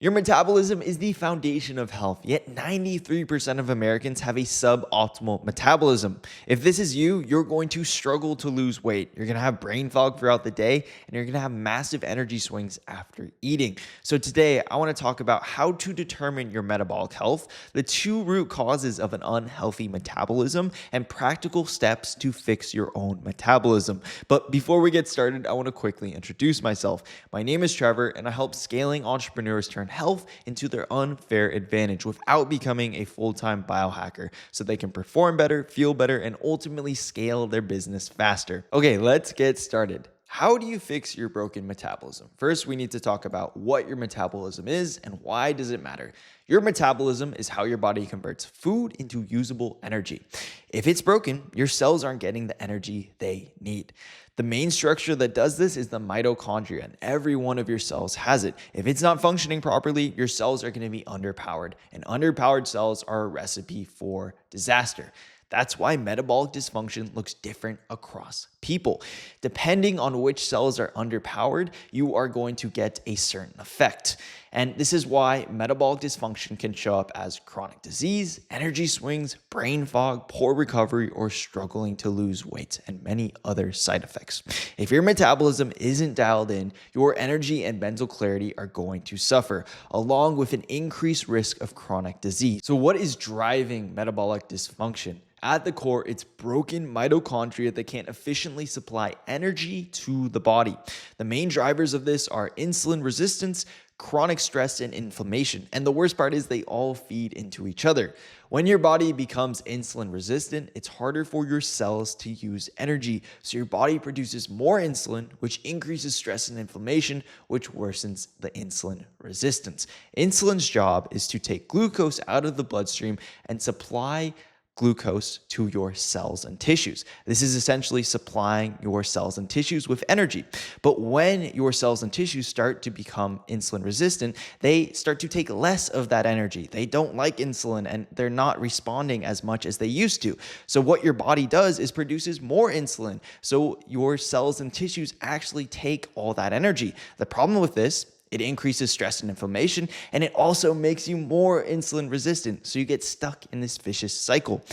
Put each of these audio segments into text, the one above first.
Your metabolism is the foundation of health, yet 93% of Americans have a suboptimal metabolism. If this is you, you're going to struggle to lose weight. You're going to have brain fog throughout the day, and you're going to have massive energy swings after eating. So today, I want to talk about how to determine your metabolic health, the two root causes of an unhealthy metabolism, and practical steps to fix your own metabolism. But before we get started, I want to quickly introduce myself. My name is Trevor, and I help scaling entrepreneurs turn health into their unfair advantage without becoming a full-time biohacker so they can perform better, feel better, and ultimately scale their business faster. Okay, let's get started. How do you fix your broken metabolism? First, we need to talk about what your metabolism is and why does it matter. Your metabolism is how your body converts food into usable energy. If it's broken, your cells aren't getting the energy they need. The main structure that does this is the mitochondria, and every one of your cells has it. If it's not functioning properly, your cells are going to be underpowered, and underpowered cells are a recipe for disaster. That's why metabolic dysfunction looks different across people. Depending on which cells are underpowered, you are going to get a certain effect. And this is why metabolic dysfunction can show up as chronic disease, energy swings, brain fog, poor recovery, or struggling to lose weight, and many other side effects. If your metabolism isn't dialed in, your energy and mental clarity are going to suffer, along with an increased risk of chronic disease. So what is driving metabolic dysfunction? At the core, it's broken mitochondria that can't efficiently supply energy to the body. The main drivers of this are insulin resistance, chronic stress, and inflammation. And the worst part is they all feed into each other. When your body becomes insulin resistant, it's harder for your cells to use energy. So your body produces more insulin, which increases stress and inflammation, which worsens the insulin resistance. Insulin's job is to take glucose out of the bloodstream and supply glucose to your cells and tissues. This is essentially supplying your cells and tissues with energy. But when your cells and tissues start to become insulin resistant, they start to take less of that energy. They don't like insulin and they're not responding as much as they used to. So what your body does is produces more insulin. So your cells and tissues actually take all that energy. The problem with this, it increases stress and inflammation, and it also makes you more insulin resistant. So you get stuck in this vicious cycle.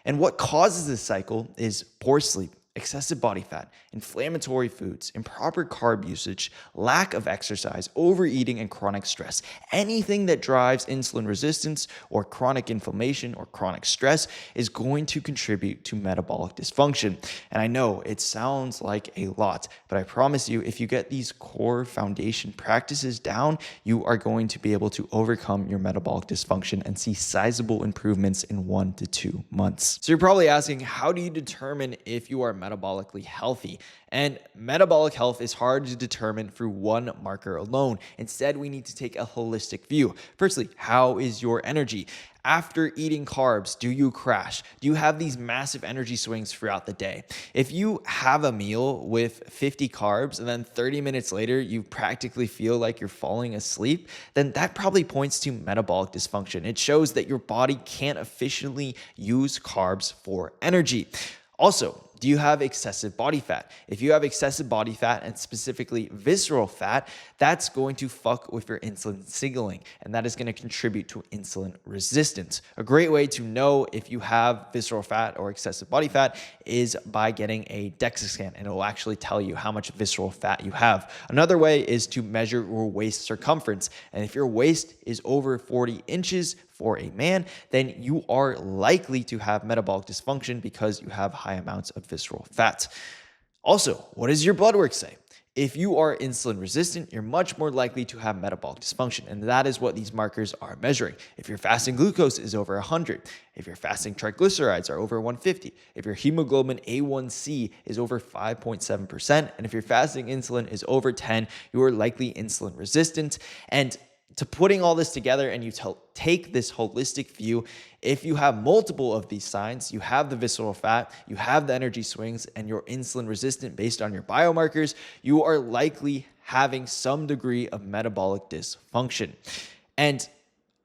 And what causes this cycle is poor sleep, excessive body fat, inflammatory foods, improper carb usage, lack of exercise, overeating, and chronic stress. Anything that drives insulin resistance or chronic inflammation or chronic stress is going to contribute to metabolic dysfunction. And I know it sounds like a lot, but I promise you, if you get these core foundation practices down, you are going to be able to overcome your metabolic dysfunction and see sizable improvements in 1 to 2 months. So you're probably asking, how do you determine if you are metabolically healthy? And metabolic health is hard to determine through one marker alone. Instead, we need to take a holistic view. Firstly, how is your energy? After eating carbs, do you crash? Do you have these massive energy swings throughout the day? If you have a meal with 50 carbs and then 30 minutes later, you practically feel like you're falling asleep, then that probably points to metabolic dysfunction. It shows that your body can't efficiently use carbs for energy. Also, do you have excessive body fat? If you have excessive body fat and specifically visceral fat, that's going to fuck with your insulin signaling, and that is going to contribute to insulin resistance. A great way to know if you have visceral fat or excessive body fat is by getting a DEXA scan, and it will actually tell you how much visceral fat you have. Another way is to measure your waist circumference, and if your waist is over 40 inches, for a man, then you are likely to have metabolic dysfunction because you have high amounts of visceral fat. Also, what does your blood work say? If you are insulin resistant, you're much more likely to have metabolic dysfunction, and that is what these markers are measuring. If your fasting glucose is over 100, if your fasting triglycerides are over 150, if your hemoglobin A1C is over 5.7%, and if your fasting insulin is over 10, you are likely insulin resistant. And to putting all this together and you take this holistic view, if you have multiple of these signs, you have the visceral fat, you have the energy swings, and you're insulin resistant based on your biomarkers, you are likely having some degree of metabolic dysfunction. And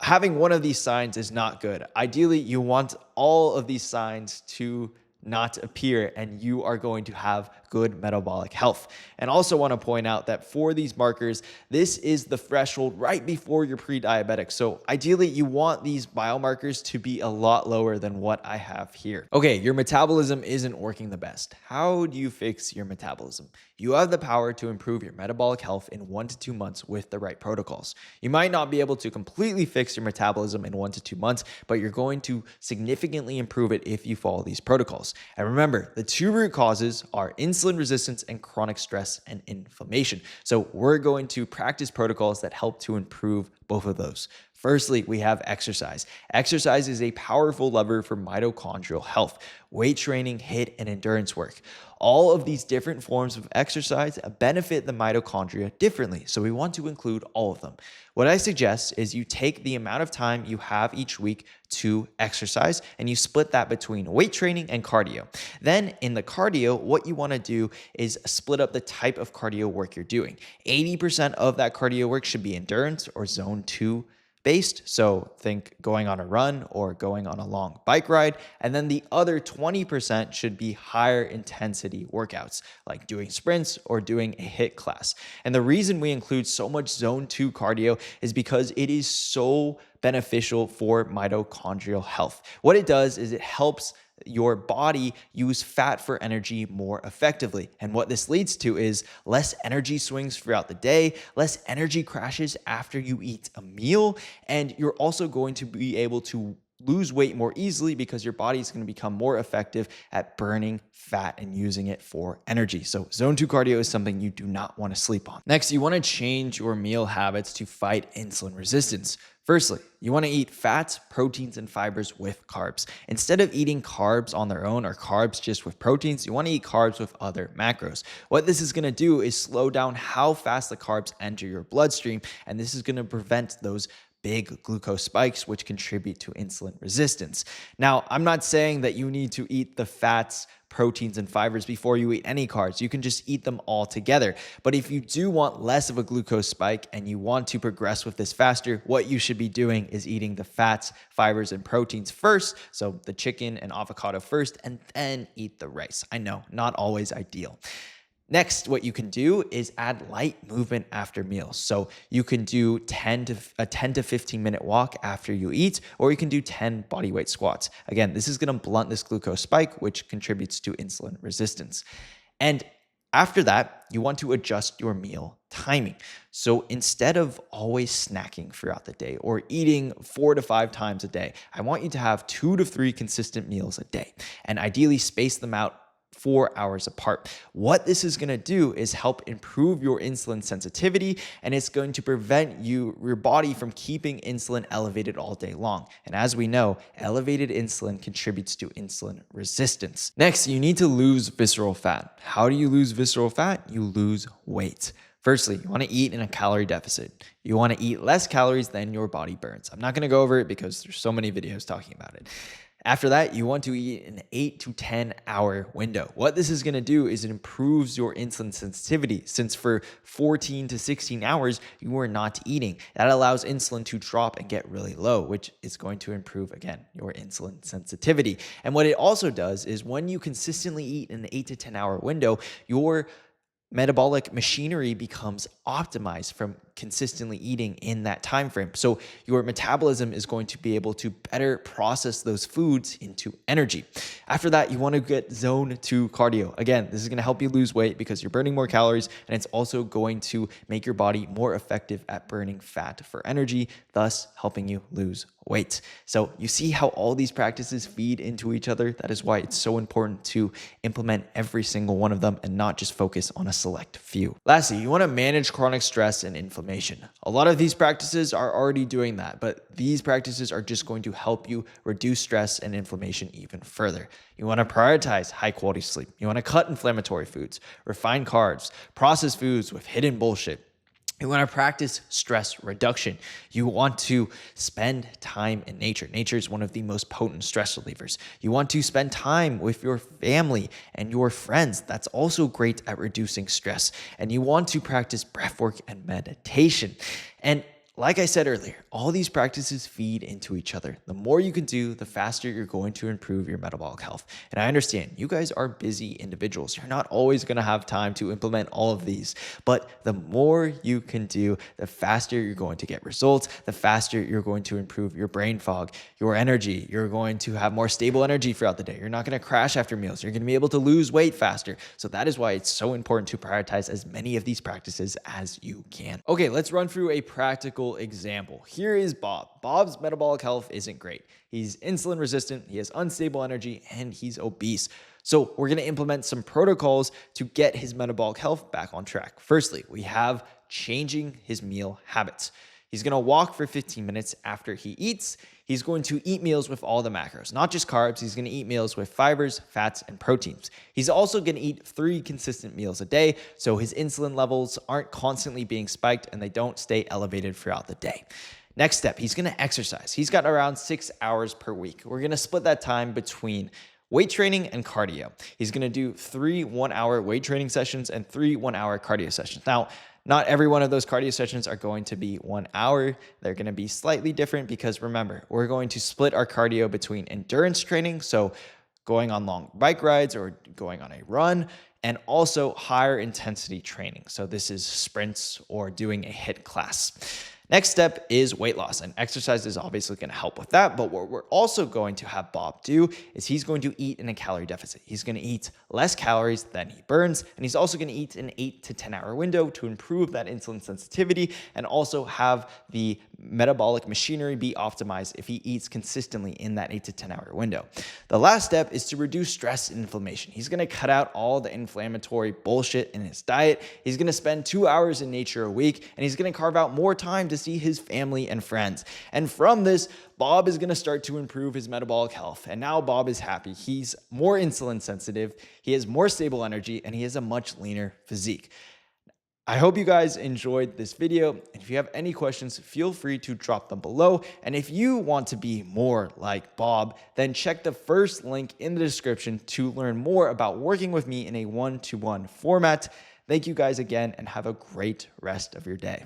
having one of these signs is not good. Ideally, you want all of these signs to not appear, and you are going to have good metabolic health. And also want to point out that for these markers, this is the threshold right before you're pre-diabetic. So ideally, you want these biomarkers to be a lot lower than what I have here. Okay, your metabolism isn't working the best. How do you fix your metabolism? You have the power to improve your metabolic health in 1 to 2 months with the right protocols. You might not be able to completely fix your metabolism in 1 to 2 months, but you're going to significantly improve it if you follow these protocols. And remember, the two root causes are insulin resistance and chronic stress and inflammation. So we're going to practice protocols that help to improve both of those. Firstly, we have exercise. Exercise is a powerful lever for mitochondrial health, weight training, HIIT, and endurance work. All of these different forms of exercise benefit the mitochondria differently, so we want to include all of them. What I suggest is you take the amount of time you have each week to exercise and you split that between weight training and cardio. Then in the cardio, what you want to do is split up the type of cardio work you're doing. 80% of that cardio work should be endurance or zone 2 based. So think going on a run or going on a long bike ride. And then the other 20% should be higher intensity workouts, like doing sprints or doing a HIIT class. And the reason we include so much zone 2 cardio is because it is so beneficial for mitochondrial health. What it does is it helps your body use fat for energy more effectively. And what this leads to is less energy swings throughout the day, less energy crashes after you eat a meal, and you're also going to be able to lose weight more easily because your body is going to become more effective at burning fat and using it for energy. So zone 2 cardio is something you do not want to sleep on. Next, you want to change your meal habits to fight insulin resistance. Firstly, you want to eat fats, proteins, and fibers with carbs. Instead of eating carbs on their own or carbs just with proteins, you want to eat carbs with other macros. What this is going to do is slow down how fast the carbs enter your bloodstream, and this is going to prevent those big glucose spikes, which contribute to insulin resistance. Now, I'm not saying that you need to eat the fats, proteins, and fibers before you eat any carbs. You can just eat them all together. But if you do want less of a glucose spike and you want to progress with this faster, what you should be doing is eating the fats, fibers, and proteins first. So the chicken and avocado first, and then eat the rice. I know, not always ideal. Next, what you can do is add light movement after meals. So you can do a 10 to 15 minute walk after you eat, or you can do 10 bodyweight squats. Again, this is going to blunt this glucose spike, which contributes to insulin resistance. And after that, you want to adjust your meal timing. So instead of always snacking throughout the day or eating 4 to 5 times a day, I want you to have 2 to 3 consistent meals a day, and ideally space them out 4 hours apart. What this is going to do is help improve your insulin sensitivity, and it's going to prevent your body from keeping insulin elevated all day long. And as we know, elevated insulin contributes to insulin resistance. Next, you need to lose visceral fat. How do you lose visceral fat? You lose weight. Firstly, you want to eat in a calorie deficit. You want to eat less calories than your body burns. I'm not going to go over it because there's so many videos talking about it. After that, you want to eat an 8 to 10 hour window. What this is going to do is it improves your insulin sensitivity, since for 14 to 16 hours, you are not eating. That allows insulin to drop and get really low, which is going to improve, again, your insulin sensitivity. And what it also does is when you consistently eat in an 8 to 10 hour window, your metabolic machinery becomes optimized from consistently eating in that time frame. So your metabolism is going to be able to better process those foods into energy. After that, you want to get zone 2 cardio. Again, this is going to help you lose weight because you're burning more calories, and it's also going to make your body more effective at burning fat for energy, thus helping you lose weight. So you see how all these practices feed into each other. That is why it's so important to implement every single one of them and not just focus on a select few. Lastly, you want to manage chronic stress and inflammation. A lot of these practices are already doing that, but these practices are just going to help you reduce stress and inflammation even further. You want to prioritize high quality sleep. You want to cut inflammatory foods, refined carbs, processed foods with hidden bullshit. You want to practice stress reduction. You want to spend time in nature. Nature is one of the most potent stress relievers. You want to spend time with your family and your friends. That's also great at reducing stress. And you want to practice breath work and meditation. And like I said earlier, all these practices feed into each other. The more you can do, the faster you're going to improve your metabolic health. And I understand you guys are busy individuals. You're not always going to have time to implement all of these, but the more you can do, the faster you're going to get results, the faster you're going to improve your brain fog, your energy. You're going to have more stable energy throughout the day. You're not going to crash after meals. You're going to be able to lose weight faster. So that is why it's so important to prioritize as many of these practices as you can. Okay, let's run through a practical example. Here is Bob. Bob's metabolic health isn't great. He's insulin resistant, he has unstable energy, and he's obese. So we're going to implement some protocols to get his metabolic health back on track. Firstly, we have changing his meal habits. He's going to walk for 15 minutes after he eats. He's going to eat meals with all the macros, not just carbs. He's going to eat meals with fibers, fats, and proteins. He's also going to eat 3 consistent meals a day, so his insulin levels aren't constantly being spiked and they don't stay elevated throughout the day. Next step, he's going to exercise. He's got around 6 hours per week. We're going to split that time between weight training and cardio. He's going to do 3 one-hour weight training sessions and 3 one-hour cardio sessions. Now, not every one of those cardio sessions are going to be 1 hour. They're going to be slightly different because remember, we're going to split our cardio between endurance training, so going on long bike rides or going on a run, and also higher intensity training. So this is sprints or doing a HIIT class. Next step is weight loss, and exercise is obviously going to help with that. But what we're also going to have Bob do is he's going to eat in a calorie deficit. He's going to eat less calories than he burns, and he's also going to eat an 8 to 10 hour window to improve that insulin sensitivity and also have the metabolic machinery be optimized if he eats consistently in that 8 to 10 hour window. The last step is to reduce stress and inflammation. He's going to cut out all the inflammatory bullshit in his diet. He's going to spend 2 hours in nature a week, and he's going to carve out more time to see his family and friends. And from this, Bob is going to start to improve his metabolic health. And now Bob is happy. He's more insulin sensitive, he has more stable energy, and he has a much leaner physique. I hope you guys enjoyed this video. And if you have any questions, feel free to drop them below. And if you want to be more like Bob, then check the first link in the description to learn more about working with me in a one-to-one format. Thank you guys again, and have a great rest of your day.